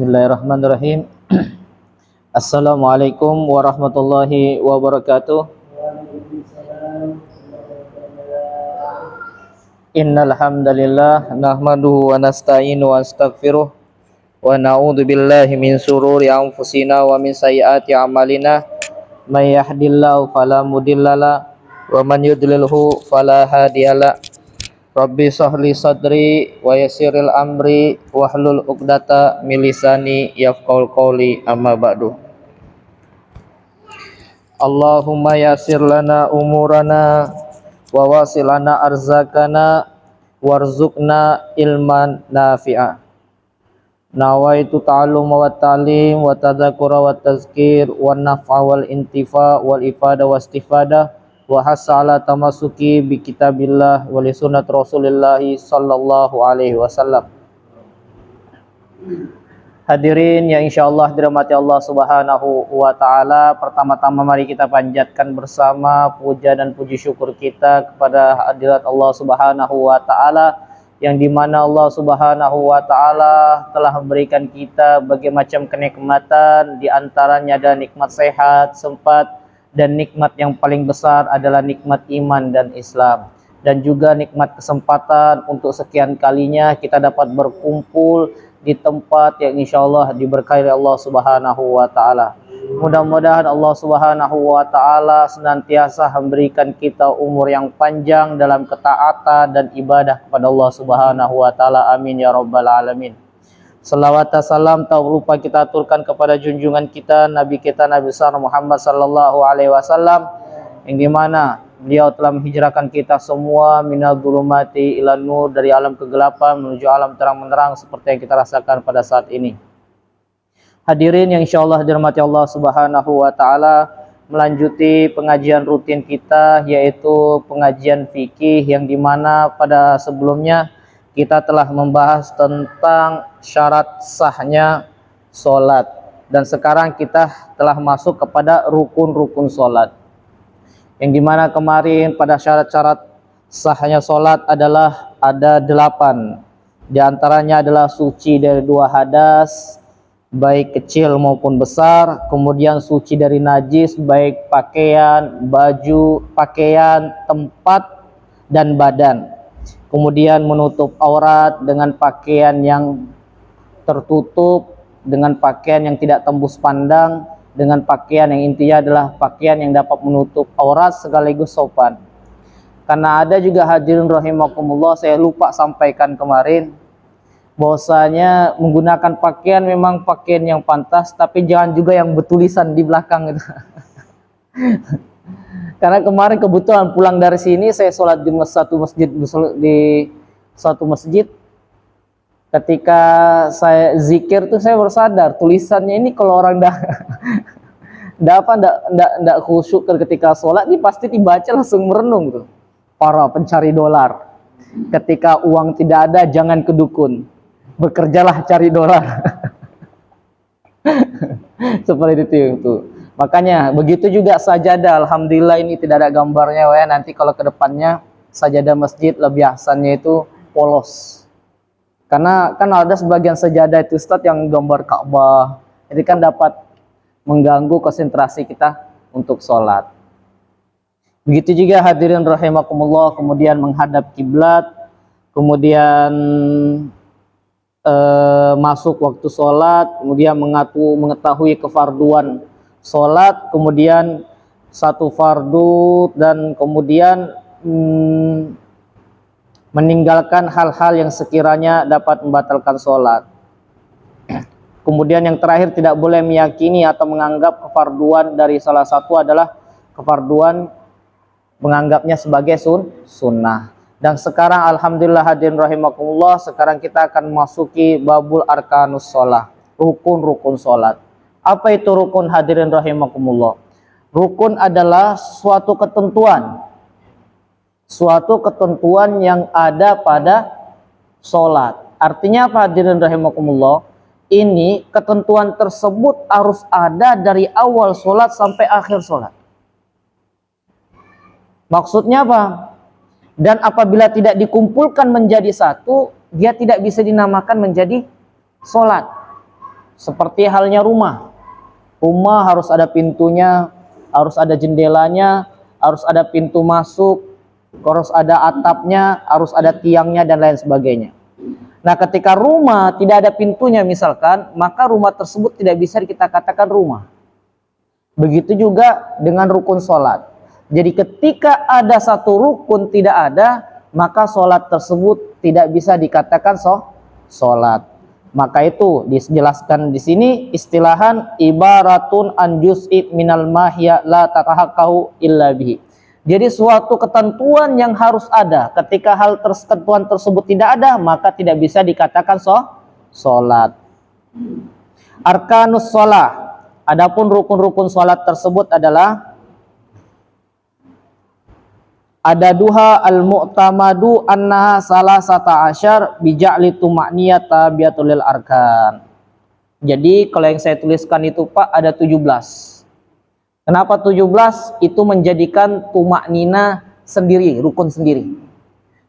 Bismillahirrahmanirrahim. Assalamualaikum warahmatullahi wabarakatuh. Innal hamdalillah nahmaduhu wa nasta'inu wa nastaghfiruh wa na'udzu billahi min shururi anfusina wa min sayyiati a'malina. May yahdihillahu fala mudhillalah wa man yudlilhu fala hadiyalah. Rabbi shrahli sadri wa yassiril amri wahlul 'uqdata min lisani yafqahul qawli, amma ba'du. Allahumma yassir lana umurana wa wasil lana arzakana warzuqna ilman nafi'a. Nawaitu ta'alluma wa ta'lim wa tadzakkura wa tazkir wa naf'a wal intifa wal ifada wa istifada wa hasala tamasuki bi kitabillah wa li sunnat Rasulillah sallallahu alaihi wasallam. Hadirin yang insyaallah dirahmati Allah Subhanahu wa taala, pertama-tama mari kita panjatkan bersama puja dan puji syukur kita kepada hadirat Allah Subhanahu wa taala, yang dimana Allah Subhanahu wa taala telah memberikan kita berbagai macam kenikmatan, diantaranya ada nikmat sehat, sempat, dan nikmat yang paling besar adalah nikmat iman dan Islam, dan juga nikmat kesempatan untuk sekian kalinya kita dapat berkumpul di tempat yang insyaallah diberkahi Allah Subhanahu wa taala. Mudah-mudahan Allah Subhanahu wa taala senantiasa memberikan kita umur yang panjang dalam ketaatan dan ibadah kepada Allah Subhanahu wa taala. Amin ya rabbal alamin. Salawat dan salam tak lupa kita aturkan kepada junjungan kita, Nabi kita, Nabi besar Muhammad sallallahu alaihi wasallam, yang dimana beliau telah menghijrahkan kita semua minal dhulumati ila nur, dari alam kegelapan menuju alam terang menerang seperti yang kita rasakan pada saat ini. Hadirin yang insyaallah dirahmati Allah Subhanahu wa taala, melanjuti pengajian rutin kita, yaitu pengajian fikih, yang dimana pada sebelumnya kita telah membahas tentang syarat sahnya sholat, dan sekarang kita telah masuk kepada rukun-rukun sholat, yang dimana kemarin pada syarat-syarat sahnya sholat adalah ada 8. Di antaranya adalah suci dari 2 hadas, baik kecil maupun besar, kemudian suci dari najis, baik pakaian, baju, pakaian, tempat, dan badan. Kemudian menutup aurat dengan pakaian yang tertutup, dengan pakaian yang tidak tembus pandang, dengan pakaian yang intinya adalah pakaian yang dapat menutup aurat sekaligus sopan. Karena ada juga hadirin rahimakumullah, saya lupa sampaikan kemarin, bahwasanya menggunakan pakaian memang pakaian yang pantas, tapi jangan juga yang bertulisan di belakang itu. Karena kemarin kebetulan pulang dari sini, saya sholat di satu masjid. Ketika saya zikir tuh saya baru sadar tulisannya ini kalau orang ndak khusyuk ketika sholat, ini pasti dibaca langsung merenung tuh. Para pencari dolar, ketika uang tidak ada jangan ke dukun, bekerjalah cari dolar. Seperti itu. Makanya begitu juga sajadah. Alhamdulillah ini tidak ada gambarnya ya. Nanti kalau ke depannya sajadah masjid lebih ahsannya itu polos. Karena kan ada sebagian sajadah itu Ustaz yang gambar Ka'bah. Jadi kan dapat mengganggu konsentrasi kita untuk sholat. Begitu juga hadirin rahimakumullah, kemudian menghadap kiblat, kemudian masuk waktu sholat, kemudian mengetahui kefarduan sholat, kemudian satu fardu, dan kemudian meninggalkan hal-hal yang sekiranya dapat membatalkan sholat. Kemudian yang terakhir, tidak boleh meyakini atau menganggap kefarduan dari salah satu adalah kefarduan, menganggapnya sebagai sunnah. Dan sekarang alhamdulillah hadirin rahimakumullah, sekarang kita akan masuki babul arkanus sholat, rukun-rukun sholat. Apa itu rukun hadirin rahimakumullah? Rukun adalah suatu ketentuan yang ada pada sholat. Artinya apa hadirin rahimakumullah? Ini ketentuan tersebut harus ada dari awal sholat sampai akhir sholat. Maksudnya apa? Dan apabila tidak dikumpulkan menjadi satu, dia tidak bisa dinamakan menjadi sholat. Seperti halnya rumah. Rumah harus ada pintunya, harus ada jendelanya, harus ada pintu masuk, harus ada atapnya, harus ada tiangnya, dan lain sebagainya. Nah, ketika rumah tidak ada pintunya misalkan, maka rumah tersebut tidak bisa kita katakan rumah. Begitu juga dengan rukun sholat. Jadi ketika ada satu rukun tidak ada, maka sholat tersebut tidak bisa dikatakan sholat. Maka itu dijelaskan di sini istilahan ibaratun an juz'i minal mahya la tatahaqaqu illa bihi. Jadi suatu ketentuan yang harus ada. Ketika ketentuan tersebut tidak ada, maka tidak bisa dikatakan sholat. Arkanus sholat. Adapun rukun-rukun sholat tersebut adalah ada duha al-mu'tamadu annaha salasata asyar bija'li tuma'niyata biatulil arkan. Jadi kalau yang saya tuliskan itu Pak ada 17. Kenapa 17? Itu menjadikan tumaknina sendiri, rukun sendiri.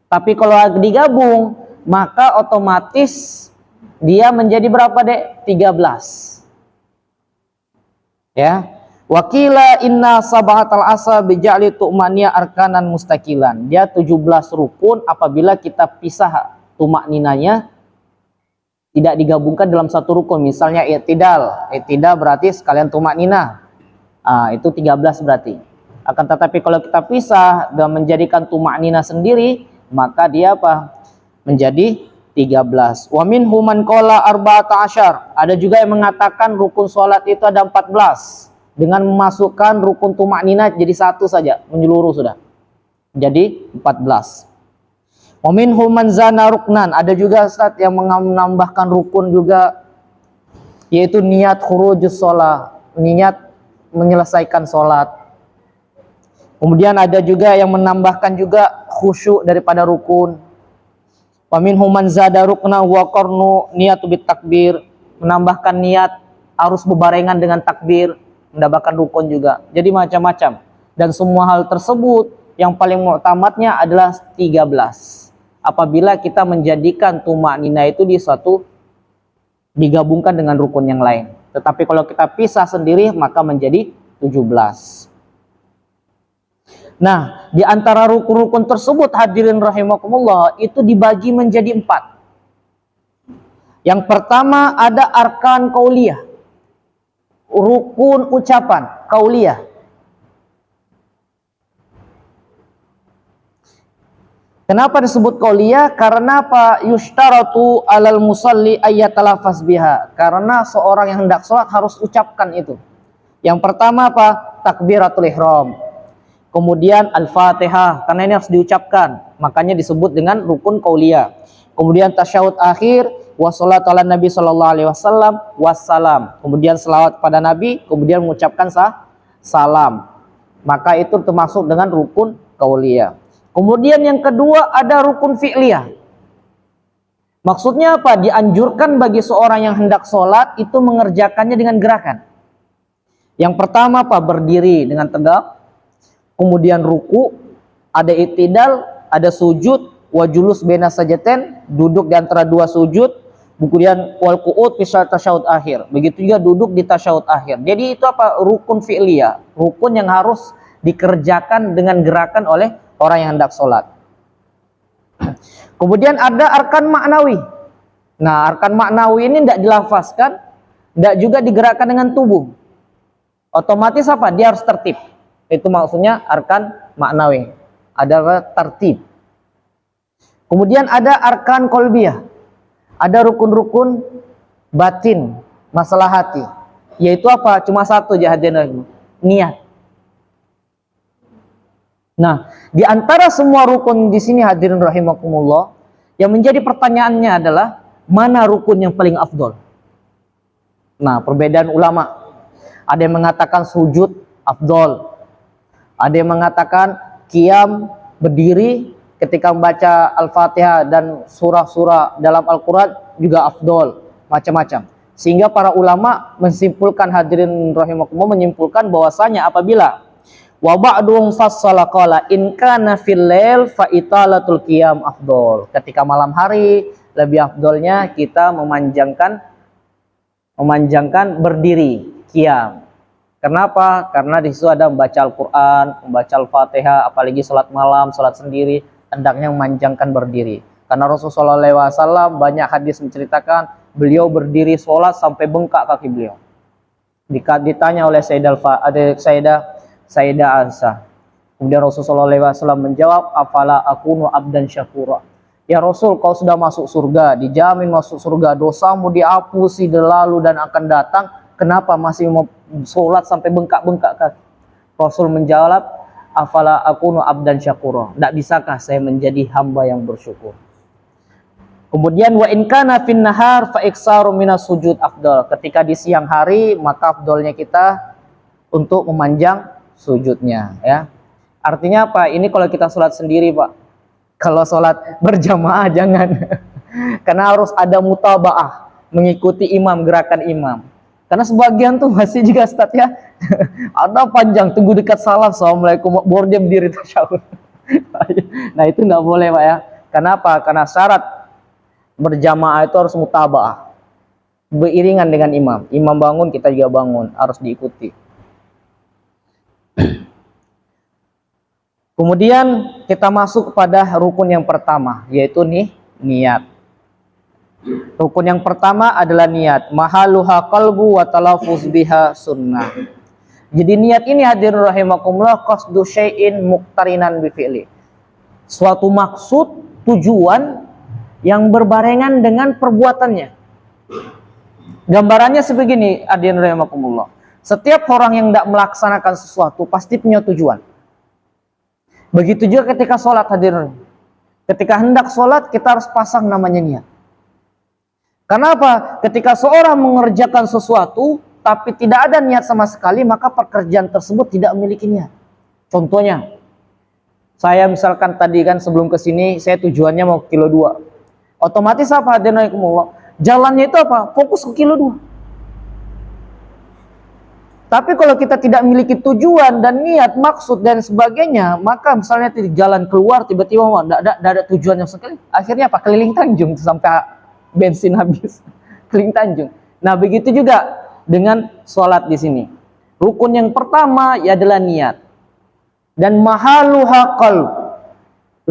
Tapi kalau digabung, maka otomatis dia menjadi berapa, Dek? 13. Ya. Wakila inna sab'atal asa bija'li tumakniyah arkanan mustaqilan. Dia 17 rukun apabila kita pisah tumakninanya tidak digabungkan dalam satu rukun. Misalnya i'tidal. I'tidal berarti sekalian tumakninah. Itu 13 berarti. Akan tetapi kalau kita pisah dan menjadikan tumaknina sendiri, maka dia apa? Menjadi 13. Wa minhum man qala arba'ata asyar. Ada juga yang mengatakan rukun sholat itu ada 14. Dengan memasukkan rukun tumaknina jadi satu saja, menyeluruh sudah. Jadi 14. Wa minhum man zana ruknan. Ada juga Ustaz yang menambahkan rukun juga, yaitu niat khurujus sholat, niat menyelesaikan sholat. Kemudian ada juga yang menambahkan juga khusyuk daripada rukun. Wa minhum man zada rukna wa qarnu niyatu bit takbir. Menambahkan niat harus bebarengan dengan takbir, mendapatkan rukun juga. Jadi macam-macam. Dan semua hal tersebut yang paling mu'tamadnya adalah 13. Apabila kita menjadikan tumaknina itu digabungkan dengan rukun yang lain. Tetapi kalau kita pisah sendiri maka menjadi 17. Nah, di antara rukun-rukun tersebut hadirin rahimakumullah itu dibagi menjadi 4. Yang pertama ada arkan qauliyah. Rukun ucapan qauliyah. Kenapa disebut qauliyah? Karena apa? Yushtaratu alal musalli ayyatalafaz biha. Karena seorang yang hendak sholat harus ucapkan itu. Yang pertama apa? Takbiratul ihram. Kemudian al-fatihah. Karena ini harus diucapkan. Makanya disebut dengan rukun qauliyah. Kemudian tasyahud akhir. Wassalatu ala nabi sallallahu alaihi wasallam. Wassalam. Kemudian selawat pada nabi. Kemudian mengucapkan salam. Maka itu termasuk dengan rukun qauliyah. Kemudian yang kedua ada rukun fi'liyah. Maksudnya apa? Dianjurkan bagi seorang yang hendak sholat itu mengerjakannya dengan gerakan. Yang pertama apa? Berdiri dengan tegak. Kemudian ruku, ada i'tidal, ada sujud, wa julus baina sajdatain, duduk di antara dua sujud, kemudian wal qu'ud fi tasyahud akhir. Begitu juga duduk di tasyahud akhir. Jadi itu apa? Rukun fi'liyah, rukun yang harus dikerjakan dengan gerakan oleh orang yang hendak sholat. Kemudian ada arkan maknawi. Nah, arkan maknawi ini tidak dilafazkan, tidak juga digerakkan dengan tubuh. Otomatis apa? Dia harus tertib. Itu maksudnya arkan maknawi. Ada tertib. Kemudian ada arkan kolbiyah. Ada rukun-rukun batin, masalah hati. Yaitu apa? Cuma satu aja, niat. Nah, di antara semua rukun di sini hadirin rahimakumullah, yang menjadi pertanyaannya adalah mana rukun yang paling afdol? Nah, perbedaan ulama. Ada yang mengatakan sujud afdol. Ada yang mengatakan qiyam, berdiri ketika membaca Al-Fatihah dan surah-surah dalam Al-Quran juga afdol. Macam-macam. Sehingga para ulama menyimpulkan, hadirin rahimakumullah, menyimpulkan bahwasanya apabila wa ba'dhum fassala qala in kana fil lail fa italatul qiyam afdol. Ketika malam hari lebih afdolnya kita memanjangkan Memanjangkan berdiri, qiyam. Kenapa? Karena di situ ada membaca Al-Quran, membaca Al-Fatihah, apalagi sholat malam, sholat sendiri, hendaknya memanjangkan berdiri. Karena Rasulullah SAW banyak hadis menceritakan beliau berdiri sholat sampai bengkak kaki beliau. Ditanya oleh Sayyidah Aisyah. Kemudian Rasulullah SAW menjawab, afala akunu abdan syakura. Ya Rasul, kau sudah masuk surga, dijamin masuk surga, dosamu dihapusi lalu dan akan datang, kenapa masih mau sholat sampai bengkak-bengkak kaki? Rasul menjawab, afala akunu abdan syakura. Tidak bisakah saya menjadi hamba yang bersyukur? Kemudian wa in kana fin nahar fa iksaru minas sujud afdal. Ketika di siang hari maka afdalnya kita untuk memanjang sujudnya, ya. Artinya apa? Ini kalau kita sholat sendiri, Pak. Kalau sholat berjamaah jangan. Karena harus ada mutabaah, mengikuti imam, gerakan imam. Karena sebagian tuh masih juga Ustaz ya. Ada panjang, tunggu dekat salam, assalamualaikum, baru dia berdiri tasyahud. Nah itu nggak boleh, Pak ya. Kenapa? Karena syarat berjamaah itu harus mutabaah, beriringan dengan imam. Imam bangun, kita juga bangun, harus diikuti. Kemudian kita masuk pada rukun yang pertama, yaitu niat. Rukun yang pertama adalah niat. Mahaluha qalbu wa talafuz biha sunnah. Jadi niat ini hadirin rahimakumullah qasdu syai'in muqtarinan bi fi'li. Suatu maksud, tujuan yang berbarengan dengan perbuatannya. Gambarannya sebegini hadirin rahimakumullah. Setiap orang yang tidak melaksanakan sesuatu pasti punya tujuan. Begitu juga ketika sholat hadirin. Ketika hendak sholat kita harus pasang namanya niat. Kenapa? Ketika seorang mengerjakan sesuatu tapi tidak ada niat sama sekali, maka pekerjaan tersebut tidak memiliki niat. Contohnya, saya misalkan tadi kan sebelum kesini saya tujuannya mau kilo 2. Otomatis apa hadirin rahimakumullah? Jalannya itu apa? Fokus ke kilo 2. Tapi kalau kita tidak memiliki tujuan dan niat, maksud dan sebagainya, maka misalnya di jalan keluar tiba-tiba tidak ada tujuannya sekali. Akhirnya apa? Keliling Tanjung sampai bensin habis. Keliling Tanjung. Nah begitu juga dengan sholat di sini. Rukun yang pertama adalah niat. Dan mahaluha qalb,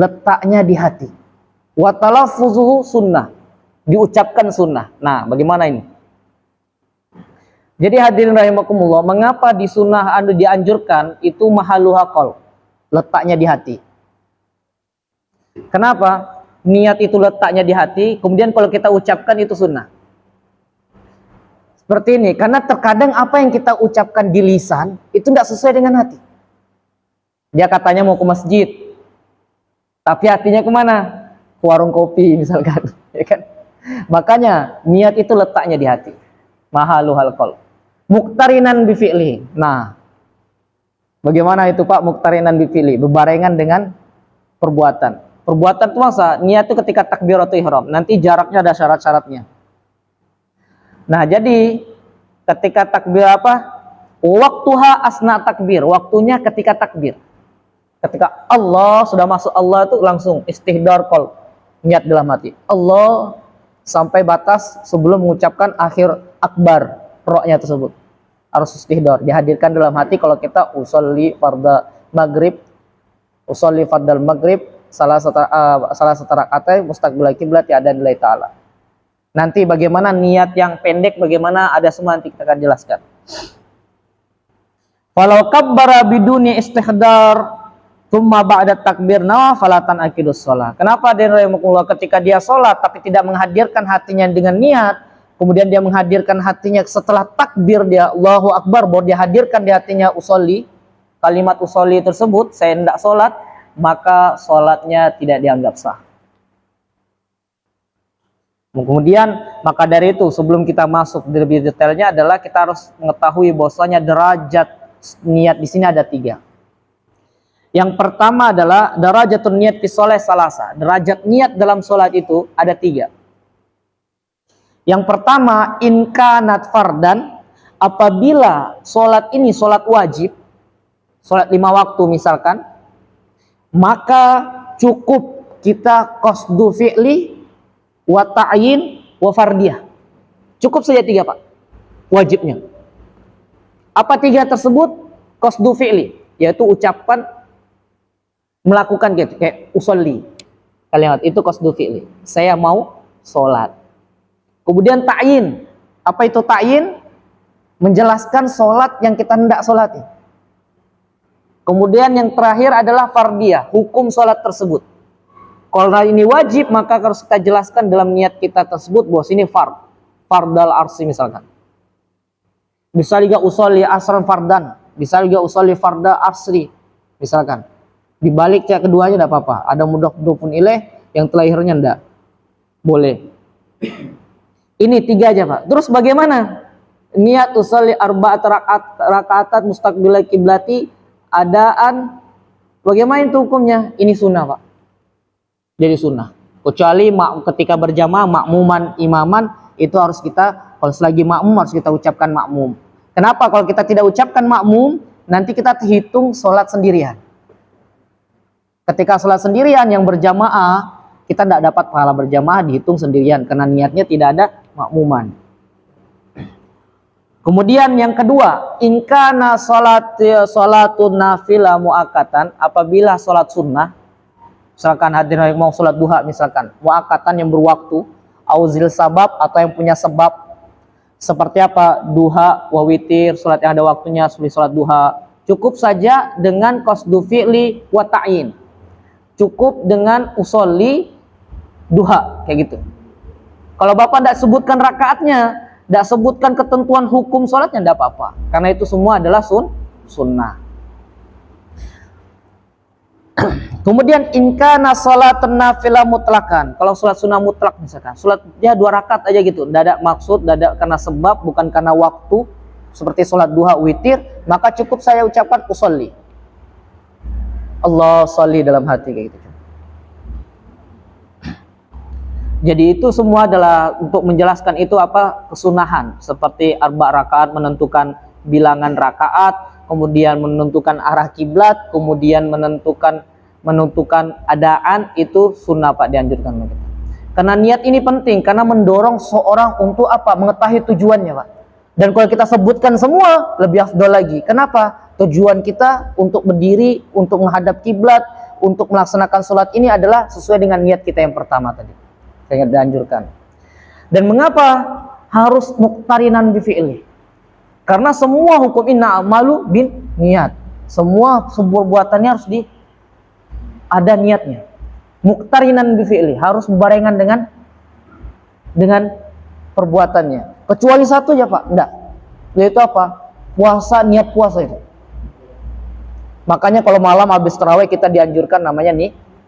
letaknya di hati. Wa talaffuzuhu sunnah, diucapkan sunnah. Nah bagaimana ini? Jadi hadirin rahimakumullah, mengapa di sunnah dianjurkan itu mahaluha qalb, letaknya di hati. Kenapa? Niat itu letaknya di hati, kemudian kalau kita ucapkan itu sunnah. Seperti ini, karena terkadang apa yang kita ucapkan di lisan itu tidak sesuai dengan hati. Dia katanya mau ke masjid, tapi hatinya kemana? Ke warung kopi misalkan, ya kan? Makanya niat itu letaknya di hati. Mahaluhal qalb. Muqtarinan bi fi'li. Nah, bagaimana itu Pak muqtarinan bi fi'li? Berbarengan dengan perbuatan. Perbuatan itu masa niat itu ketika takbiratul ihram. Nanti jaraknya ada syarat-syaratnya. Nah, jadi ketika takbir apa? Waktuha asna takbir. Waktunya ketika takbir. Ketika Allah sudah masuk Allah itu langsung istihdar qalb. Niat dalam hati. Allah sampai batas sebelum mengucapkan akhir akbar. Roknya tersebut harus istihdar, dihadirkan dalam hati. Kalau kita usolli fardal maghrib, salah satu rakaat mustaqbil qiblat ada nilai ta'ala. Nanti bagaimana niat yang pendek, bagaimana ada semua nanti kita akan jelaskan. Falau kabbara biduni istihdar thumma ba'da takbir nawa falatan akidus shalah. Kenapa dia ketika dia sholat tapi tidak menghadirkan hatinya dengan niat, kemudian dia menghadirkan hatinya setelah takbir dia Allahu Akbar, baru dia hadirkan di hatinya usolli, kalimat usolli tersebut, saya hendak sholat, maka sholatnya tidak dianggap sah. Kemudian maka dari itu sebelum kita masuk lebih detailnya adalah kita harus mengetahui bahwasanya derajat niat di sini ada 3. Yang pertama adalah derajatun niat fi sholih salasa. Derajat niat dalam sholat itu ada 3. Yang pertama, inkanat fardan, apabila sholat ini sholat wajib, sholat 5 waktu misalkan, maka cukup kita qasdu fi'li wa ta'yin wa fardiyah. Cukup saja 3 Pak. wajibnya. Apa 3 tersebut? Qasdu fi'li, yaitu ucapan melakukan gitu, kayak usolli. Kalimat itu qasdu fi'li. Saya mau sholat. Kemudian ta'yin. Apa itu ta'yin? Menjelaskan sholat yang kita hendak sholati. Kemudian yang terakhir adalah fardiyah, hukum sholat tersebut. Kalau ini wajib, maka harus kita jelaskan dalam niat kita tersebut bahwa ini fardal arsi misalkan. Bisa juga usolli asran fardan, bisa juga usolli farda asri misalkan. Dibalik ya keduanya tidak apa-apa. Ada mudhaf ilaih, yang terakhirnya tidak boleh. Ini 3 aja Pak. Terus bagaimana? Niat usolli arba'at raka'atat mustaqbilal kiblati adaan, bagaimana itu hukumnya? Ini sunnah Pak. Jadi sunnah. Kecuali ketika berjamaah makmuman imaman, itu harus kita, kalau selagi makmum harus kita ucapkan makmum. Kenapa? Kalau kita tidak ucapkan makmum, nanti kita terhitung sholat sendirian. Ketika sholat sendirian yang berjamaah, kita tidak dapat pahala berjamaah, dihitung sendirian karena niatnya tidak ada makmuman. Kemudian yang kedua, inkana sholatun nafilah muakkatan, apabila sholat sunnah, misalkan hadirin mau sholat duha misalkan, muakkatan yang berwaktu, auzil sabab atau yang punya sebab, seperti apa? Duha, wawitir, sholat yang ada waktunya, seperti sholat duha. Cukup saja dengan qasdu fi'li wa ta'yin. Cukup dengan usolli duha, kayak gitu. Kalau Bapak tidak sebutkan rakaatnya, tidak sebutkan ketentuan hukum sholatnya, tidak apa-apa. Karena itu semua adalah sunnah. Kemudian inkana sholatun nafilah mutlakan. Kalau sholat sunnah mutlak misalkan, sholat dia 2 rakaat aja gitu, tidak ada maksud, tidak ada karena sebab, bukan karena waktu, seperti sholat duha, witir, maka cukup saya ucapkan usolli. Allah sholli dalam hati kayak gitu. Jadi itu semua adalah untuk menjelaskan itu apa? Kesunahan, seperti arba rakaat, menentukan bilangan rakaat, kemudian menentukan arah kiblat, kemudian menentukan adaan, itu sunnah Pak, dianjurkan. Karena niat ini penting, karena mendorong seorang untuk apa? Mengetahui tujuannya Pak. Dan kalau kita sebutkan semua, lebih afdal lagi. Kenapa? Tujuan kita untuk berdiri, untuk menghadap kiblat, untuk melaksanakan sholat ini adalah sesuai dengan niat kita yang pertama tadi. Saya dianjurkan. Dan mengapa harus muqtarinan bi fi'li? Karena semua hukum inna amalu bin niat. Semua perbuatannya harus ada niatnya. Muqtarinan bi fi'li, harus berbarengan dengan perbuatannya. Kecuali satu aja Pak, enggak. Yaitu apa? Puasa, niat puasa itu. Makanya kalau malam habis tarawih kita dianjurkan namanya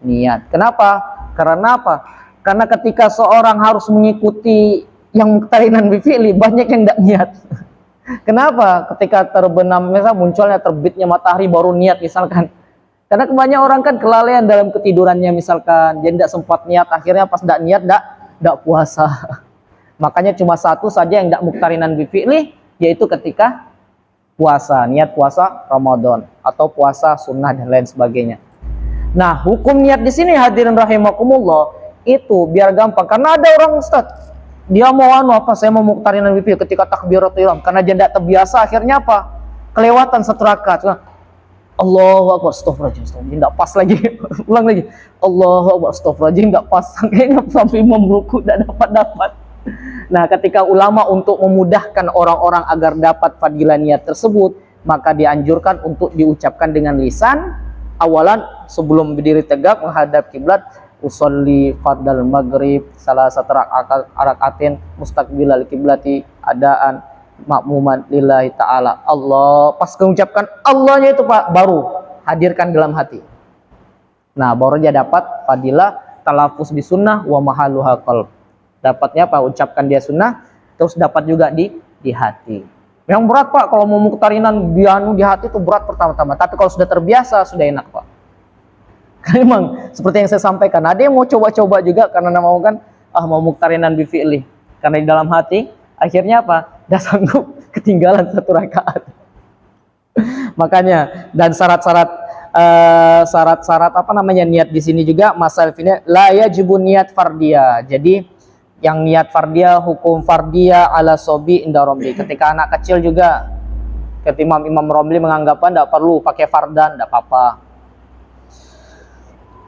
niat. Kenapa? Karena apa? Karena ketika seorang harus mengikuti yang muqtarinan bi fi'li, banyak yang enggak niat. Kenapa? Ketika terbenam, misalnya munculnya terbitnya matahari baru niat misalkan. Karena kebanyakan orang kan kelalaian dalam ketidurannya misalkan, jadi tidak sempat niat, akhirnya pas tidak niat tidak puasa. Makanya cuma satu saja yang tidak muqtarinan bi fi'li, yaitu ketika puasa, niat puasa Ramadan atau puasa sunnah dan lain sebagainya. Nah, hukum niat di sini hadirin rahimakumullah itu biar gampang, karena ada orang Ustaz, dia mau saya mau muqtarinan bi fi'li ketika takbiratul ihram, karena dia tidak terbiasa, akhirnya apa? Kelewatan 1 rakaat. Allahu Akbar, astagfirullahaladzim, tidak pas lagi. Ulang lagi. Allahu Akbar, astagfirullahaladzim, tidak pas. Kayaknya sampai imam ruku tidak dapat. Nah, ketika ulama untuk memudahkan orang-orang agar dapat fadilah niat tersebut, maka dianjurkan untuk diucapkan dengan lisan. Awalan sebelum berdiri tegak menghadap kiblat, usolli fardal maghrib salah satu rakaatin mustaqbilal kiblati adaan makmuman lillahi ta'ala. Allah, pas mengucapkan Allahnya itu Pak, baru hadirkan dalam hati. Nah, baru dia dapat fadilah talafuz bi sunnah wa mahaluha qalb. Dapatnya Pak, ucapkan dia sunnah, terus dapat juga di hati. Yang berat Pak, kalau mau muqtarinan di hati itu berat pertama-tama. Tapi kalau sudah terbiasa, sudah enak Pak. Karena memang seperti yang saya sampaikan, ada yang mau coba-coba juga karena mau kan, mau muqtarinan bi fi'li. Karena di dalam hati, akhirnya apa? Dah sanggup ketinggalan 1 rakaat. Makanya, dan syarat-syarat apa namanya niat di sini juga masalah ini la yajibu niat fardiyah. Jadi Yang niat fardiyah, hukum fardiyah ala sobi inda romli. Ketika anak kecil juga, ketika Imam Romli menganggapkan tidak perlu pakai fardan, tidak apa-apa.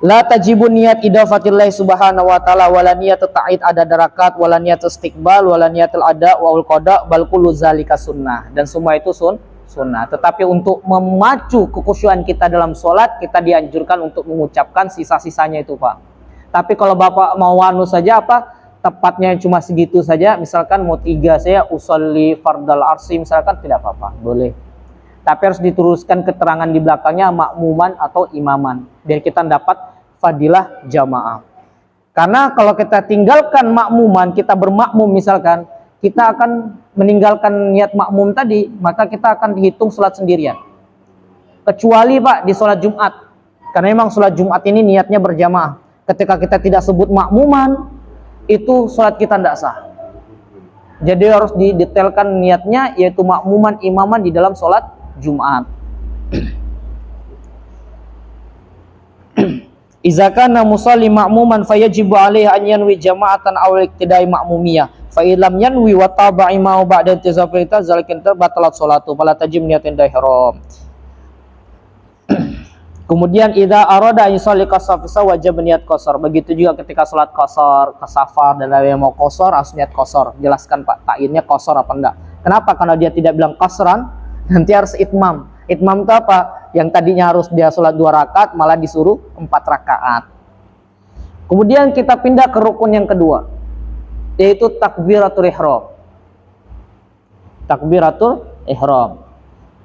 La tajibun niat idafatillahi subhanahu wa ta'ala wala niat ta'id ada darakat wala niat istiqbal wala niatul ada wa qada bal kullu zalika sunnah. Dan semua itu sunnah. Tetapi untuk memacu kekhusyuan kita dalam sholat, kita dianjurkan untuk mengucapkan sisa-sisanya itu, Pak. Tapi kalau Bapak mau anu saja apa, tepatnya cuma segitu saja, misalkan mau 3 saya usolli fardal arsi misalkan, tidak apa-apa, boleh. Tapi harus diteruskan keterangan di belakangnya makmuman atau imaman, biar kita dapat fadilah jamaah. Karena kalau kita tinggalkan makmuman, kita bermakmum misalkan, kita akan meninggalkan niat makmum tadi, maka kita akan dihitung sholat sendirian. Kecuali Pak di sholat Jumat, karena memang sholat Jumat ini niatnya berjamaah. Ketika kita tidak sebut makmuman, itu sholat kita tidak sah. Jadi harus didetailkan niatnya, yaitu makmuman imaman di dalam sholat Jumat. Iza kana musalli ma'muman fayajibu alaihi an yanwi jama'atan aw iqtidai ma'mumiyah fa illam yanwi wa taba'i ma ba'da intizafita zalikin batalat salatu fala tajib niyatin ihram. Kemudian idza arada yusalli qasar wajib niat qasar. Begitu juga ketika salat qasar, kasafar dan yang mau qasar harus niat qasar. Jelaskan Pak, ta'innya qasar apa enggak? Kenapa? Karena dia tidak bilang qasran, nanti harus itmam. Itmam itu apa? Yang tadinya harus dia sholat 2 rakaat malah disuruh 4 rakaat. Kemudian kita pindah ke rukun yang kedua, yaitu takbiratul ihram. Takbiratul ihram.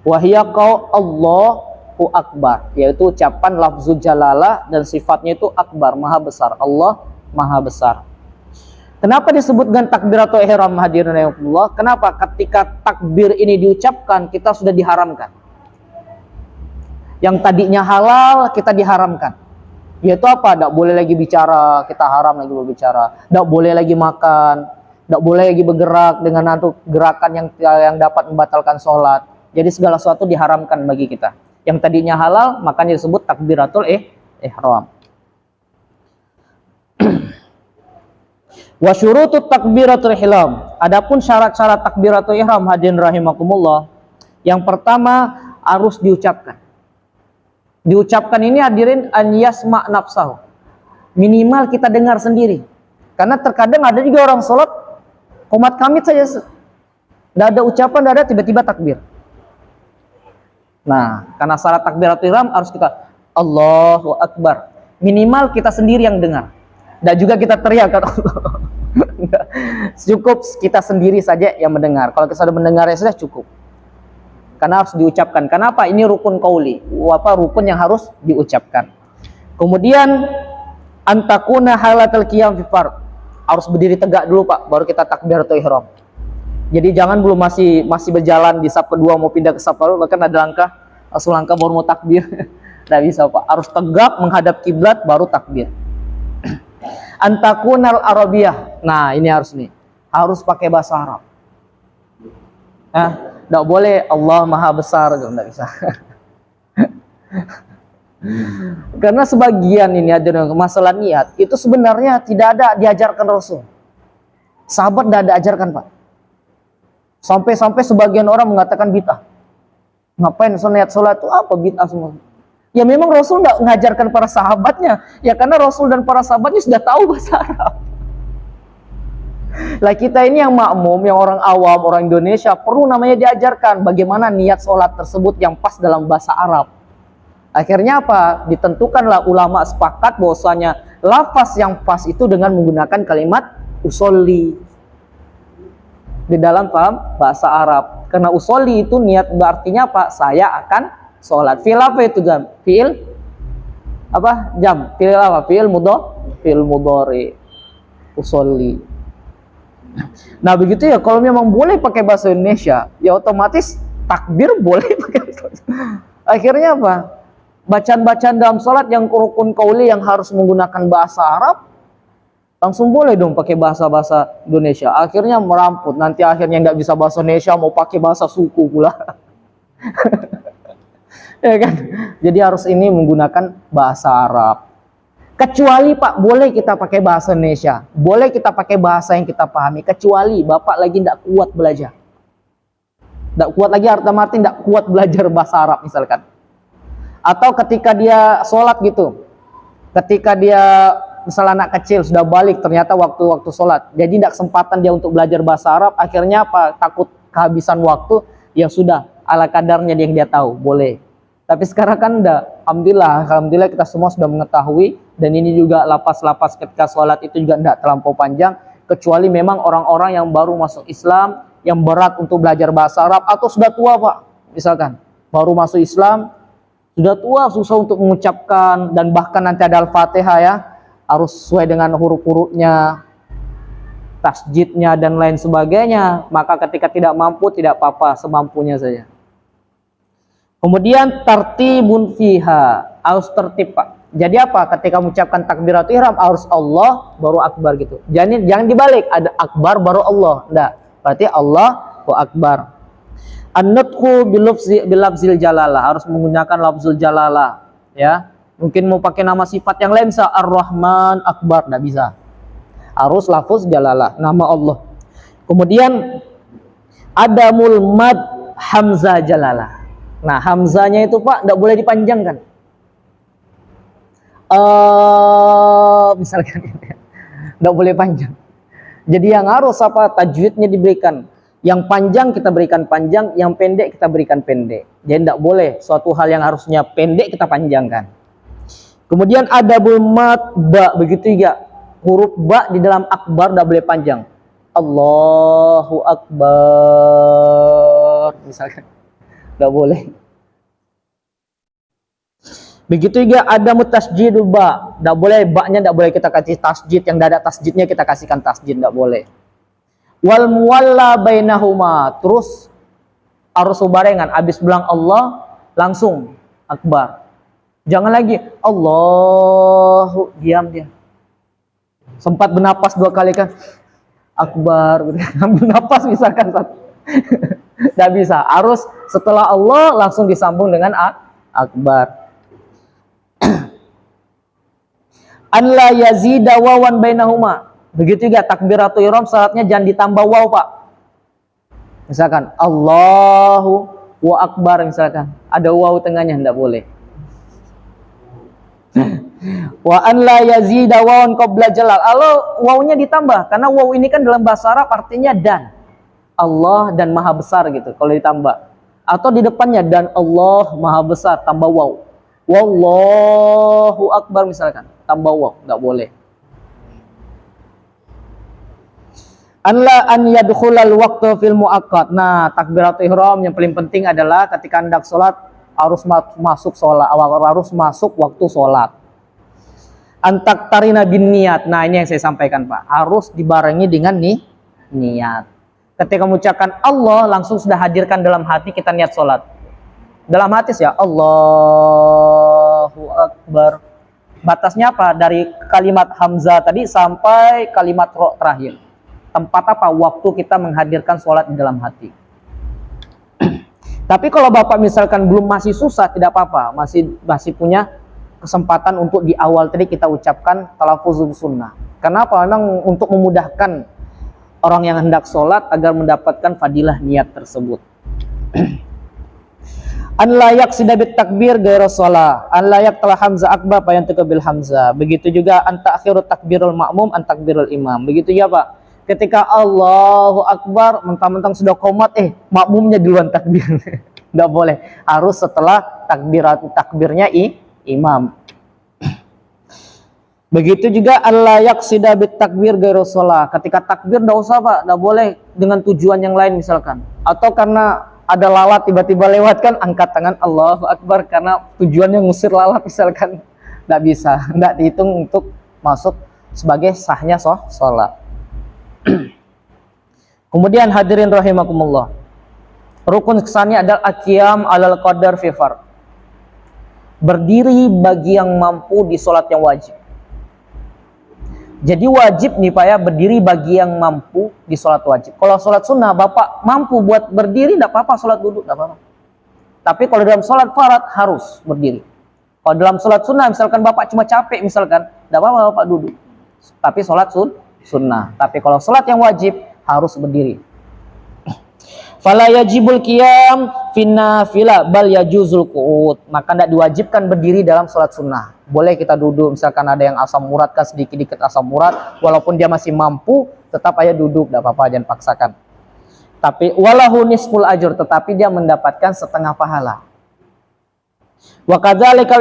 Wahya qau Allahu akbar, yaitu ucapan lafzul jalalah dan sifatnya itu akbar, maha besar. Allah maha besar. Kenapa disebut dengan takbiratul ihram, hadirin rahimakumullah? Kenapa? Ketika takbir ini diucapkan, kita sudah diharamkan. Yang tadinya halal, kita diharamkan. Yaitu apa? Tidak boleh lagi bicara, kita haram lagi berbicara. Tidak boleh lagi makan, tidak boleh lagi bergerak dengan gerakan yang dapat membatalkan sholat. Jadi segala sesuatu diharamkan bagi kita. Yang tadinya halal, makanya disebut takbiratul ihram. Wa syurutut takbiratul ihram. Adapun syarat-syarat takbiratul ihram, hadirin rahimakumullah, yang pertama harus diucapkan. Diucapkan ini hadirin an yasma' nafsahu. Minimal kita dengar sendiri. Karena terkadang ada juga orang sholat qomat kamit saja, tidak ada ucapan, tidak ada, tiba-tiba takbir. Nah, karena syarat takbiratul ihram harus kita Allahu akbar. Minimal kita sendiri yang dengar. Dan juga kita teriak kata Allah. Cukup kita sendiri saja yang mendengar. Kalau kita sudah mendengar ya sudah cukup. Karena harus diucapkan. Kenapa? Ini rukun qauli. Rukun yang harus diucapkan. Kemudian antakuna halatul qiyam fi fard. Harus berdiri tegak dulu Pak, baru kita takbiratul ihram. Jadi jangan belum masih berjalan di saf kedua mau pindah ke saf baru, bahkan ada langkah baru mau takbir. Tidak bisa Pak. Harus tegak menghadap kiblat baru takbir. Antakunal arabiyah. Nah, ini harus nih. Harus pakai bahasa Arab. Tidak boleh Allah maha besar, tidak bisa. Karena sebagian ini ada masalah niat itu sebenarnya tidak ada diajarkan Rasul. Sahabat tidak ada ajarkan Pak. Sampai sebagian orang mengatakan bid'ah. Ngapain niat sholat itu apa bid'ah semua? Ya memang Rasul tidak mengajarkan para sahabatnya. Ya karena Rasul dan para sahabatnya sudah tahu bahasa Arab. Lah kita ini yang makmum, yang orang awam, orang Indonesia perlu namanya diajarkan bagaimana niat sholat tersebut yang pas dalam bahasa Arab. Akhirnya apa? Ditentukanlah ulama sepakat bahwasanya lafaz yang pas itu dengan menggunakan kalimat usolli di dalam paham bahasa Arab. Karena usolli itu niat berartinya apa? Saya akan sholat. Fi'il apa itu jam? Fi'il apa? Jam. Fi'il apa? Fi'il mudhari. Usolli. Nah begitu ya, kalau memang boleh pakai bahasa Indonesia, ya otomatis takbir boleh pakai bahasa Indonesia. Akhirnya apa? Bacaan-bacaan dalam sholat yang rukun qauli yang harus menggunakan bahasa Arab, langsung boleh dong pakai bahasa Indonesia. Akhirnya meramput, nanti akhirnya nggak bisa bahasa Indonesia, mau pakai bahasa suku pula. Ya kan? Jadi harus ini menggunakan bahasa Arab. Kecuali Pak, boleh kita pakai bahasa Indonesia, boleh kita pakai bahasa yang kita pahami, kecuali Bapak lagi tidak kuat belajar. Tidak kuat lagi, arti mati tidak kuat belajar bahasa Arab misalkan. Atau ketika dia sholat gitu, ketika dia misalnya anak kecil sudah balik ternyata waktu sholat, jadi tidak kesempatan dia untuk belajar bahasa Arab, akhirnya apa? Takut kehabisan waktu, ya sudah, ala kadarnya yang dia tahu, boleh. Tapi sekarang kan enggak. Alhamdulillah kita semua sudah mengetahui, dan ini juga lapas-lapas ketika sholat itu juga enggak terlampau panjang, kecuali memang orang-orang yang baru masuk Islam, yang berat untuk belajar bahasa Arab, atau sudah tua Pak, misalkan baru masuk Islam, sudah tua, susah untuk mengucapkan, dan bahkan nanti ada Al-Fatihah ya, harus sesuai dengan huruf-hurufnya, tasjidnya dan lain sebagainya. Maka ketika tidak mampu, tidak apa-apa, semampunya saja. Kemudian tartibun fiha, harus tertib Pak. Jadi apa? Ketika mengucapkan takbiratul ihram harus Allah baru akbar gitu. Jangan dibalik, ada akbar baru Allah. Enggak. Berarti Allahu akbar. An-nutqu bilafzil jalalah, harus menggunakan lafzul jalalah ya. Mungkin mau pakai nama sifat yang lain, Ar-Rahman Akbar, enggak bisa. Harus lafuz jalalah, nama Allah. Kemudian adamul mad hamzah jalalah. Nah, hamzanya itu Pak enggak boleh dipanjangkan. Misalkan enggak boleh panjang. Jadi yang harus apa? Tajwidnya diberikan. Yang panjang kita berikan panjang, yang pendek kita berikan pendek. Jadi tidak boleh suatu hal yang harusnya pendek kita panjangkan. Kemudian adabul mad ba, begitu juga. Huruf ba di dalam akbar tidak boleh panjang. Allahu akbar misalkan. Tidak boleh. Begitu juga ada mutasjidul ba, tidak boleh ba-nya, tidak boleh kita kasih tasjid, yang tidak ada tasjidnya kita kasihkan tasjid, tidak boleh. Wal muwalla bainahuma, terus harus berbarengan, habis bilang Allah langsung akbar. Jangan lagi Allahu, diam dia. Sempat bernapas 2 kali kan akbar, ambil napas misalkan satu. Tidak bisa, harus setelah Allah langsung disambung dengan akbar. An la yazida wawan bainahuma. Begitu juga takbiratul ihram syaratnya jangan ditambah waw Pak. Misalkan Allahu wa akbar misalkan, ada waw tengahnya, tidak boleh. Wa an la yazida wawan qabla jalal. Kalau wawnya ditambah, karena waw ini kan dalam bahasa Arab artinya dan. Allah dan maha besar gitu kalau ditambah. Atau di depannya dan Allah maha besar tambah waw. Wallahu akbar misalkan, tambah waw, enggak boleh. An yadkhulal waqtu fil muaqqat. Nah, takbiratul ihram yang paling penting adalah ketika hendak sholat harus masuk sholat, harus masuk waktu sholat. Antak tarina bin niat. Nah, ini yang saya sampaikan Pak, harus dibarengi dengan niat. Ketika mengucapkan Allah langsung sudah hadirkan dalam hati kita niat sholat. Dalam hati ya Allahu akbar. Batasnya apa? Dari kalimat hamzah tadi sampai kalimat ro terakhir. Tempat apa? Waktu kita menghadirkan sholat di dalam hati. Tapi kalau Bapak misalkan belum, masih susah, tidak apa-apa, masih punya kesempatan untuk di awal tadi kita ucapkan talafuzul sunnah. Kenapa? Memang untuk memudahkan orang yang hendak sholat agar mendapatkan fadilah niat tersebut. An layak sidabit takbir gairah sholat, an layak telah hamzah akbar payan tukabil hamzah. Begitu juga an takhirut takbirul ma'mum an takbirul imam. Begitu ya Pak. Ketika Allahu akbar mentang-mentang sudah qomat, makmumnya duluan takbir. Enggak boleh, harus setelah takbirnya imam. Begitu juga an layak sidabit takbir gairah sholat. Ketika takbir enggak usah Pak, enggak boleh dengan tujuan yang lain misalkan. Atau karena ada lalat tiba-tiba lewat kan angkat tangan Allahu akbar karena tujuannya ngusir lalat misalkan, nggak bisa, nggak dihitung untuk masuk sebagai sahnya sholat. Kemudian hadirin rahimakumullah, rukun kesannya adalah aqiyam alal qadar fi fard, berdiri bagi yang mampu di sholat yang wajib. Jadi wajib nih Pak ya, berdiri bagi yang mampu di sholat wajib. Kalau sholat sunnah Bapak mampu buat berdiri, tidak apa-apa, sholat duduk tidak apa-apa. Tapi kalau dalam sholat farad harus berdiri. Kalau dalam sholat sunnah, misalkan bapak cuma capek, misalkan, tidak apa-apa bapak duduk. Tapi sholat sunnah. Tapi kalau sholat yang wajib, harus berdiri. Fala yajibul qiyam finna fila bal yajuzul qu'ud. Maka tidak diwajibkan berdiri dalam sholat sunnah. Boleh kita duduk, misalkan ada yang asam urat kan sedikit-sedikit asam urat, walaupun dia masih mampu, tetap aja duduk, tidak apa-apa, jangan paksakan. Tapi walahu nisful ajur, tetapi dia mendapatkan setengah pahala. Wa kadzalika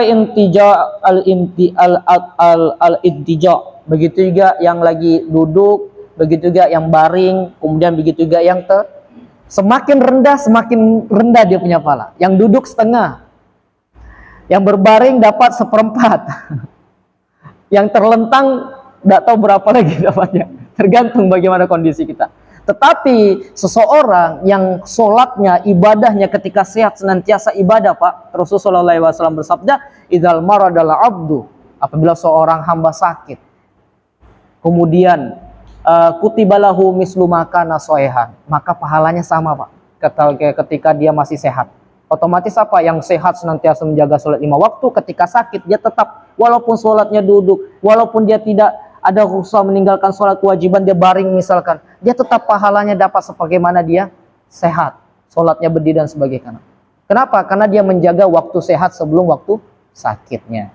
al-intija, begitu juga yang lagi duduk, begitu juga yang baring, kemudian begitu juga yang semakin rendah dia punya pahala. Yang duduk setengah, yang berbaring dapat seperempat, yang terlentang tidak tahu berapa lagi dapatnya, tergantung bagaimana kondisi kita. Tetapi seseorang yang sholatnya, ibadahnya ketika sehat senantiasa ibadah, Pak, Rasulullah SAW bersabda, idzal maradal abdu, apabila seorang hamba sakit, kemudian kutibalahu mislu makana soehan, maka pahalanya sama, Pak, ketika dia masih sehat. Otomatis apa? Yang sehat senantiasa menjaga sholat 5 waktu, ketika sakit dia tetap, walaupun sholatnya duduk, walaupun dia tidak ada rukhsah meninggalkan sholat kewajiban, dia baring misalkan, dia tetap pahalanya dapat sebagaimana dia sehat, sholatnya berdiri dan sebagainya. Kenapa? Karena dia menjaga waktu sehat sebelum waktu sakitnya.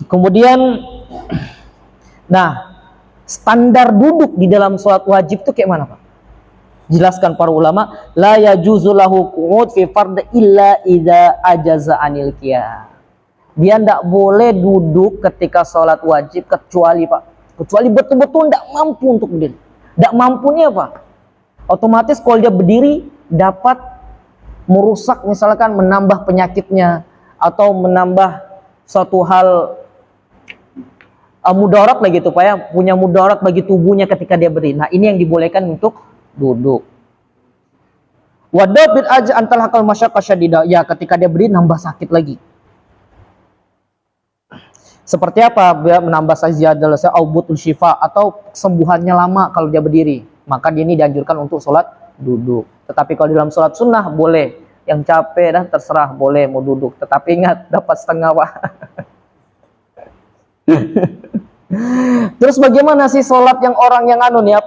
Kemudian, nah, standar duduk di dalam sholat wajib itu kayak mana, Pak? Jelaskan para ulama, la yajuzu lahu qu'ud fi fard illa idza ajaza anil qiyam. Dia tidak boleh duduk ketika sholat wajib kecuali, Pak, kecuali betul-betul tidak mampu untuk berdiri. Tidak mampunya, Pak, otomatis kalau dia berdiri dapat merusak, misalkan menambah penyakitnya atau menambah suatu hal mudarat lagi itu, Pak, ya, punya mudarat bagi tubuhnya ketika dia berdiri. Nah, ini yang dibolehkan untuk duduk. Wadabit aja antal hakal masyaqah syadidah, ya ketika dia berdiri nambah sakit lagi. Seperti apa? Dia menambah sajidah aubutul syifa, atau kesembuhannya lama kalau dia berdiri. Maka dia ini dianjurkan untuk sholat duduk. Tetapi kalau dalam sholat sunnah boleh. Yang capek dah terserah, boleh mau duduk. Tetapi ingat, dapat setengah, Pak. Terus bagaimana sih sholat yang orang yang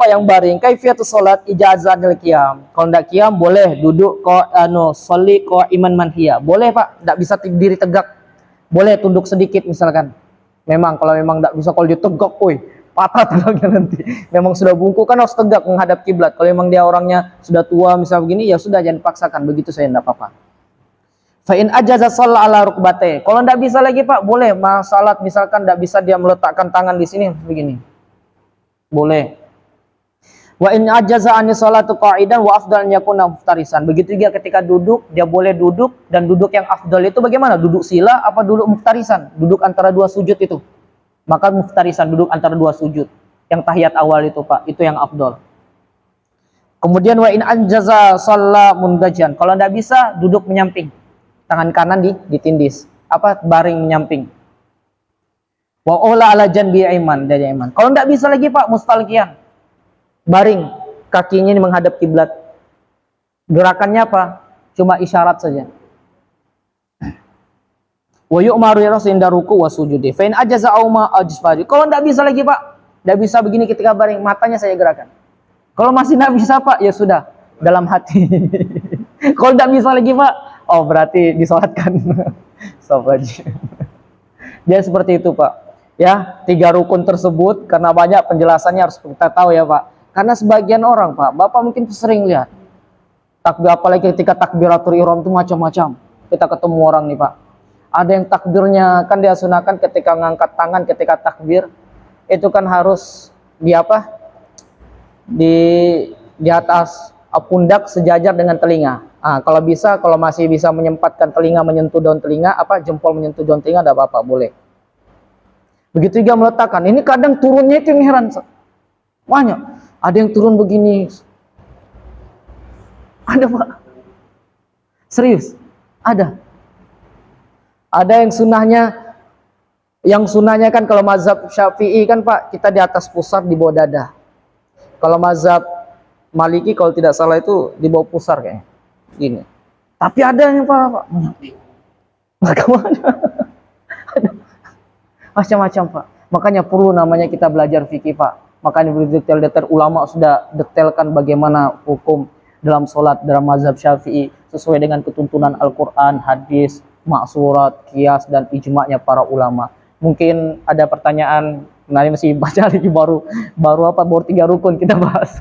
yang baring? Kaifiatus sholat ijazahul qiyam. Kalau tidak qiyam boleh duduk sholli iman manhiya. Boleh, Pak, tidak bisa berdiri tegak. Boleh tunduk sedikit misalkan. Memang kalau memang tidak bisa, kalau dia tegak, patah tulangnya nanti. Memang sudah bungkuk kan harus tegak menghadap kiblat. Kalau memang dia orangnya sudah tua misal begini, ya sudah jangan paksakan, begitu saya tidak apa-apa. Fa in ajaza shalla ala rukbate. Kalau tidak bisa lagi, Pak, boleh salat misalkan tidak bisa dia meletakkan tangan di sini begini. Boleh. Wa in ajaza an sholatu qa'idan wa afdal an yakuna muftarisan. Begitu juga ketika duduk, dia boleh duduk, dan duduk yang afdal itu bagaimana? Duduk sila apa duduk muftarisan? Duduk antara dua sujud itu. Maka muftarisan, duduk antara dua sujud. Yang tahiyat awal itu, Pak, itu yang afdal. Kemudian wa in anjaza shalla mundajan. Kalau tidak bisa, duduk menyamping. Tangan kanan ditindis. Apa? Baring menyamping. Wa ola ala janbi aiman, dari aiman. Kalau tidak bisa lagi, Pak, mustalqiyan. Baring, kakinya ini menghadap kiblat. Gerakannya apa? Cuma isyarat saja. Wa yu'maru inda ruku wa sujudi. Fa in ajaza aw ma ajfari. Kalau tidak bisa lagi, Pak, tidak bisa begini ketika baring, matanya saya gerakan. Kalau masih tidak bisa, Pak, ya sudah, dalam hati. Kalau tidak bisa lagi, Pak, oh berarti disolatkan. Dia seperti itu, Pak. Ya, 3 rukun tersebut karena banyak penjelasannya harus kita tahu ya, Pak. Karena sebagian orang, Pak, Bapak mungkin sering lihat takbir, apalagi ketika takbiratul ihram itu macam-macam. Kita ketemu orang nih, Pak, ada yang takbirnya kan dia sunahkan ketika ngangkat tangan ketika takbir itu kan harus di apa, di atas pundak sejajar dengan telinga. Kalau bisa, kalau masih bisa menyempatkan telinga menyentuh daun telinga, jempol menyentuh daun telinga, tidak apa-apa, boleh. Begitu juga meletakkan. Ini kadang turunnya itu yang heran, banyak. Ada yang turun begini. Ada, Pak. Serius. Ada. Ada yang sunahnya kan kalau mazhab Syafi'i kan, Pak, kita di atas pusar di bawah dada. Kalau mazhab Maliki kalau tidak salah itu di bawah pusar kayaknya. Gini. Tapi ada yang Pak menyamping. Bagaimana? Macam-macam Pak. Makanya perlu namanya kita belajar fikih Pak. Makanya detail-detail ulama sudah detailkan bagaimana hukum dalam sholat dalam mazhab Syafi'i sesuai dengan ketuntunan Al-Quran, hadis, maksurat, kias dan ijma'nya para ulama. Mungkin ada pertanyaan. Nah ini masih baca lagi baru 3 rukun kita bahas.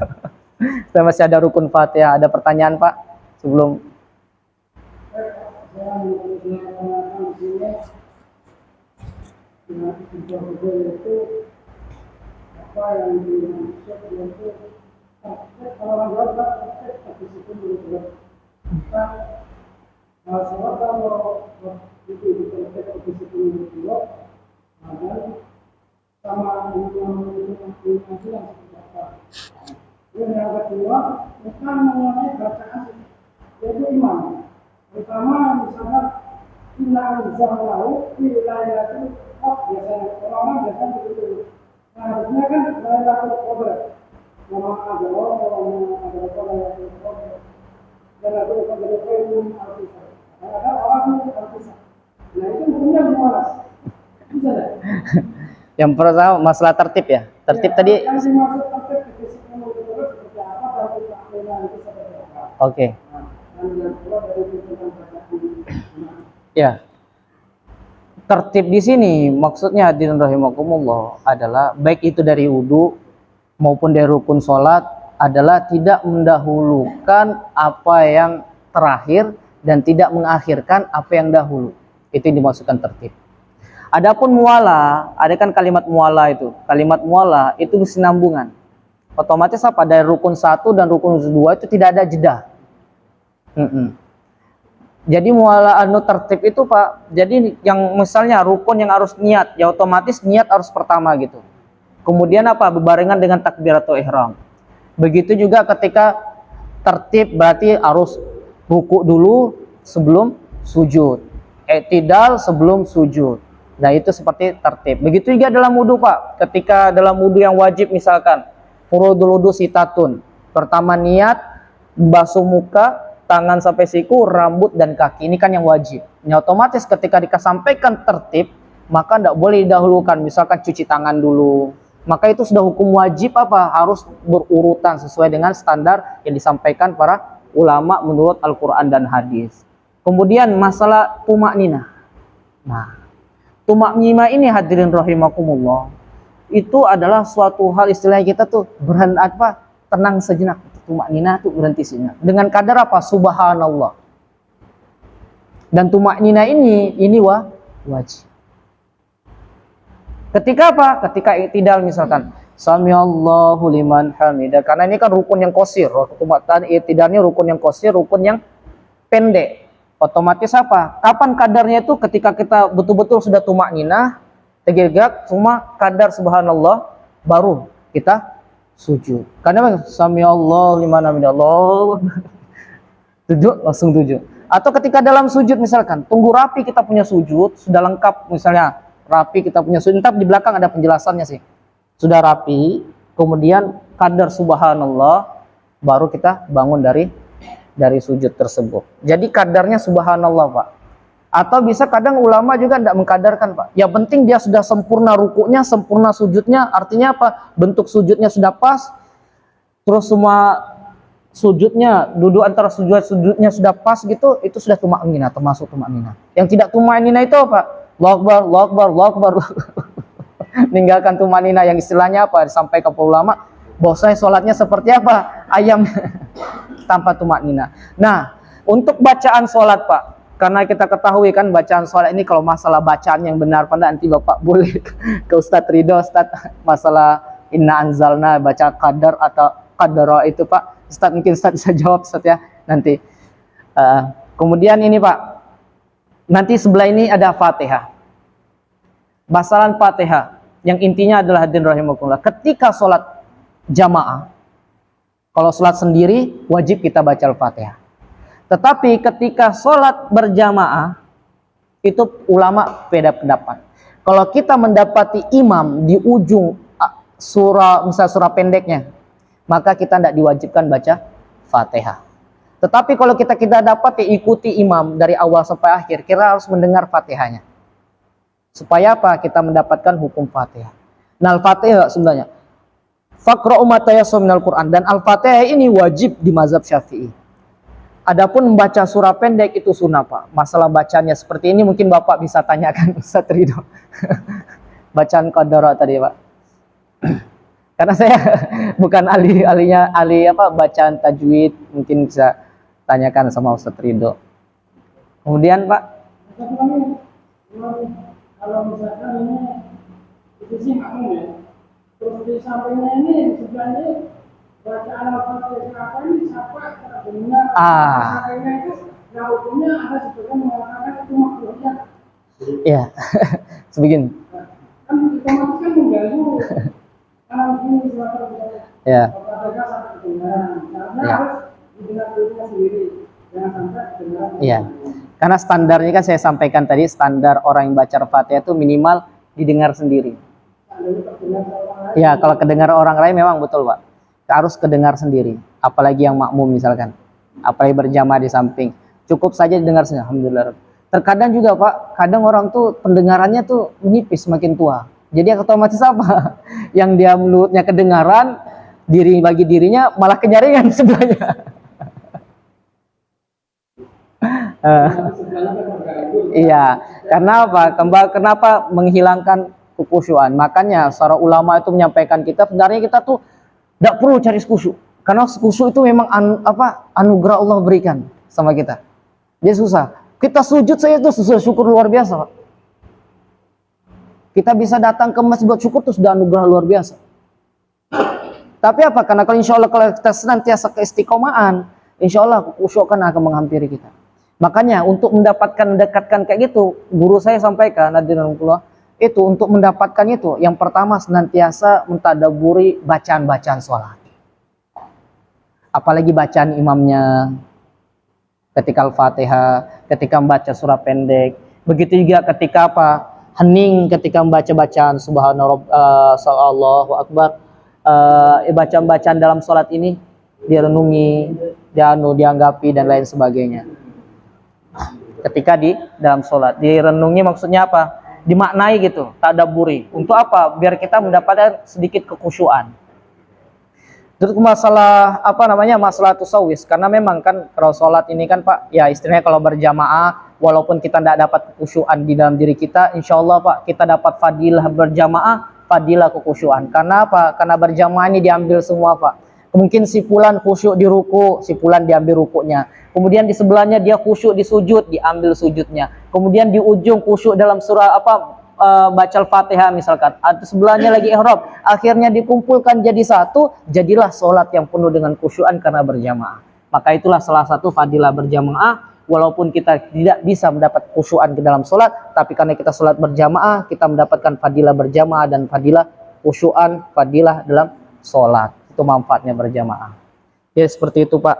Kita masih ada rukun Fatihah. Ada pertanyaan Pak sebelum? Itu apa yang dimaksud yaitu kalau orang Jawa praktek disiplin dulu kita sholat kalau itu dipraktek disiplin dulu dan sama yang seperti apa. Dan yang kedua bukan mengenai bacaan yaitu iman. Pertama misalnya inna anzalnahu fi lailatul biasanya orang biasanya begitu. Nah harusnya kan Lailatul Qadar. Nama ada orang ada Lailatul Qadar. Dan ada Qadar al-Qisah. Ada orang al-Qisah. Nah itu hukumnya gimana? Bisa enggak? Yang pertama masalah tertib ya. Tertib ya, tadi yang dimaksud tertib di sini seperti apa dan takmina itu seperti apa. Oke. Nah, dan yang kedua dari tentang bacaan. Ya. Tertib di sini maksudnya hadirin rahimakumullah adalah baik itu dari wudu maupun dari rukun sholat adalah tidak mendahulukan apa yang terakhir dan tidak mengakhirkan apa yang dahulu. Itu yang dimaksudkan tertib. Adapun muwala, ada kan kalimat muwala itu. Kalimat muwala itu kesinambungan. Otomatis apa? Dari rukun 1 dan rukun 2 itu tidak ada jeda. Jadi muwala tertib itu Pak, jadi yang misalnya rukun yang harus niat, ya otomatis niat harus pertama gitu. Kemudian apa? Berbarengan dengan takbiratul ihram. Begitu juga ketika tertib berarti harus ruku dulu sebelum sujud. I'tidal sebelum sujud. Nah itu seperti tertib. Begitu juga dalam wudu Pak, ketika dalam wudu yang wajib misalkan furudul wudu sitatun. Pertama niat, basuh muka, tangan sampai siku, rambut dan kaki. Ini kan yang wajib. Nah, otomatis ketika disampaikan tertib, maka tidak boleh didahulukan. Misalkan cuci tangan dulu. Maka itu sudah hukum wajib apa? Harus berurutan sesuai dengan standar yang disampaikan para ulama menurut Al-Quran dan hadis. Kemudian masalah tumak nina. Nah, tumak nina ini hadirin rahimakumullah. Itu adalah suatu hal istilahnya kita tuh tenang sejenak. Tumak nina itu berhenti sejenak. Dengan kadar apa? Subhanallah. Dan tumak nina ini wajib. Ketika apa? Ketika i'tidal misalkan. Samiallahu liman hamidah. Karena ini kan rukun yang qasir. I'tidalnya rukun yang qasir, rukun yang pendek. Otomatis apa? Kapan kadarnya itu? Ketika kita betul-betul sudah tumak nina, tegak, cuma kadar subhanallah, baru kita sujud. Karena samiallahu liman hamidah, Allah duduk langsung sujud. Atau ketika dalam sujud misalkan tunggu rapi kita punya sujud sudah lengkap, misalnya rapi kita punya sujud, entar di belakang ada penjelasannya sih. Sudah rapi, kemudian kadar subhanallah, baru kita bangun dari sujud tersebut. Jadi kadarnya subhanallah Pak. Atau bisa kadang ulama juga tidak mengkadarkan Pak. Yang penting dia sudah sempurna rukuknya, sempurna sujudnya. Artinya apa? Bentuk sujudnya sudah pas. Terus semua sujudnya, duduk antara sujudnya sudah pas gitu. Itu sudah tumak nina, termasuk tumak nina. Yang tidak tumak nina itu apa? Allahu Akbar, Allahu Akbar. Meninggalkan tumak nina yang istilahnya apa? Disampaikan para ulama. Bahwasanya sholatnya seperti apa? Ayam tanpa tumak nina. Nah, untuk bacaan sholat Pak. Karena kita ketahui kan bacaan sholat ini kalau masalah bacaan yang benar pada nanti Bapak boleh ke Ustadz Ridho, Ustadz masalah inna anzalna baca qadar atau qadara itu Pak. Ustadz mungkin Ustadz bisa jawab Ustadz ya nanti. Kemudian ini Pak, nanti sebelah ini ada Fatihah. Basalan Fatihah yang intinya adalah hadirin rahimakumullah. Ketika sholat jamaah, kalau sholat sendiri wajib kita baca Al-Fatihah. Tetapi ketika sholat berjamaah, itu ulama beda pendapat. Kalau kita mendapati imam di ujung surah, misalnya surah pendeknya, maka kita tidak diwajibkan baca Fatihah. Tetapi kalau kita dapat ikuti imam dari awal sampai akhir, kita harus mendengar Fatihahnya. Supaya apa? Kita mendapatkan hukum Fatihah. Nah, Al-Fatihah sebenarnya faqra'u ma tayassara minal Qur'an, dan Al-Fatihah ini wajib di mazhab Syafi'i. Adapun membaca surah pendek itu sunnah, Pak. Masalah bacanya seperti ini mungkin Bapak bisa tanyakan Ustaz Ridho. Bacaan Qadara tadi, Pak. Karena saya bukan ahli bacaan tajwid, mungkin bisa tanyakan sama Ustaz Ridho. Kemudian, Pak, kalau misalkan ini posisi makmum ya, terus di sampingnya ini sebelahnya bacaan Al-Fatihah apa ini siapa dengar sampingnya itu, nah hukumnya ada sebagian mengatakan itu makmumnya. Iya, sebegini. Kan otomatis kan mengganggu kalau begini misalkan ya. Al-Fatihah sampai kedengaran, karena harus didengar dirinya sendiri, jangan sampai kedengaran. Iya. Karena standarnya kan saya sampaikan tadi, standar orang yang baca Al-Fatihah itu minimal didengar sendiri. Ya, kalau kedengar orang lain memang betul, Pak. Harus kedengar sendiri. Apalagi yang makmum misalkan. Apalagi berjamaah di samping. Cukup saja didengar sendiri. Alhamdulillah. Terkadang juga, Pak, kadang orang tuh pendengarannya tuh menipis semakin tua. Jadi otomatis apa? Yang dia mulutnya kedengaran, bagi dirinya malah kenyaringan sebelahnya. Iya, karena apa? Kenapa menghilangkan kekhusyuan? Makanya para ulama itu menyampaikan kita sebenarnya kita tuh tidak perlu cari khusyuk, karena khusyuk itu memang anugerah Allah berikan sama kita. Dia susah. Kita sujud saja itu syukur luar biasa, Pak. Kita bisa datang ke masjid buat syukur itu sudah anugerah luar biasa. Tapi apa? Karena kalau insya Allah kalau kita senantiasa keistiqomahan, insya Allah khusyuk akan menghampiri kita. Makanya untuk mendapatkan kayak gitu, guru saya sampaikan itu untuk mendapatkan itu, yang pertama senantiasa mentadaburi bacaan-bacaan sholat. Apalagi bacaan imamnya ketika Al-Fatihah, ketika membaca surah pendek. Begitu juga ketika hening ketika membaca bacaan Subhanallah, Allahu Akbar. Bacaan-bacaan dalam sholat ini direnungi, dianggapi dan lain sebagainya. Ketika di dalam sholat direnungi maksudnya apa? Dimaknai gitu, tadabburi. Untuk apa? Biar kita mendapatkan sedikit kekhusyuan. Terus masalah masalah tusawis, karena memang kan kalau sholat ini kan, Pak, ya istilahnya kalau berjamaah, walaupun kita tidak dapat kekhusyuan di dalam diri kita, insya Allah, Pak, kita dapat fadilah berjamaah, fadilah kekhusyuan. Karena apa? Karena berjamaah ini diambil semua, Pak. Mungkin si fulan khusyuk di ruku, si fulan diambil rukunya. Kemudian di sebelahnya dia khusyuk di sujud, diambil sujudnya. Kemudian di ujung khusyuk dalam surah baca Al-Fatihah misalkan. Atau sebelahnya lagi ihram. Akhirnya dikumpulkan jadi satu, jadilah sholat yang penuh dengan khusyuan karena berjamaah. Maka itulah salah satu fadilah berjamaah. Walaupun kita tidak bisa mendapat khusyuan di dalam sholat, tapi karena kita sholat berjamaah, kita mendapatkan fadilah berjamaah dan fadilah khusyuan, fadilah dalam sholat. Itu manfaatnya berjamaah. Ya seperti itu, Pak.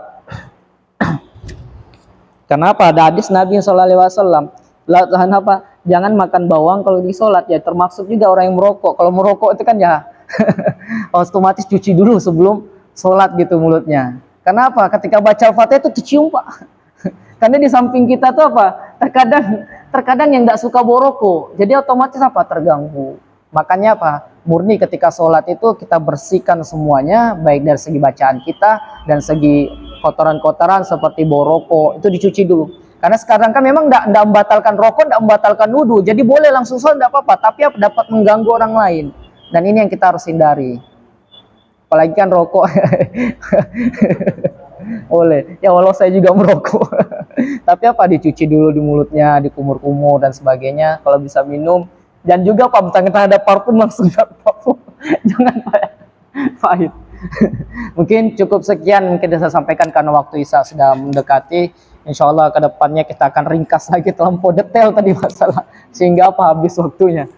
Kenapa? Ada hadis Nabi SAW. Jangan makan bawang kalau di sholat, ya termasuk juga orang yang merokok. Kalau merokok itu kan ya otomatis cuci dulu sebelum sholat gitu mulutnya. Kenapa? Ketika baca Al-Fatihah itu dicium, Pak. Karena di samping kita tuh apa? Terkadang yang tidak suka boroko. Jadi otomatis apa? Terganggu. Makanya apa? Murni ketika sholat itu kita bersihkan semuanya, baik dari segi bacaan kita dan segi kotoran-kotoran seperti boroko itu dicuci dulu. Karena sekarang kan memang tidak membatalkan rokok, tidak membatalkan wudu. Jadi boleh langsung sholat tidak apa-apa, tapi apa? Dapat mengganggu orang lain. Dan ini yang kita harus hindari. Apalagi kan rokok. Oleh ya walau saya juga merokok. Tapi apa? Dicuci dulu di mulutnya, dikumur-kumur dan sebagainya. Kalau bisa minum. Dan juga Pak, mentang-mentang ada parfum langsung parfum. Jangan pahit. Mungkin cukup sekian mungkin saya sampaikan karena waktu Isya sudah mendekati. Insya Allah ke depannya kita akan ringkas lagi terlampau detail tadi masalah. Sehingga apa? Habis waktunya.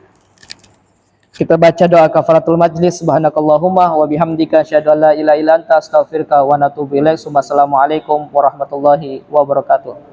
Kita baca doa kafaratul majlis. Subhanakallahumma wa bihamdika asyhadu an la ilaha illa anta astaghfiruka wa atubu ilaik. Wassalamualaikum warahmatullahi wabarakatuh.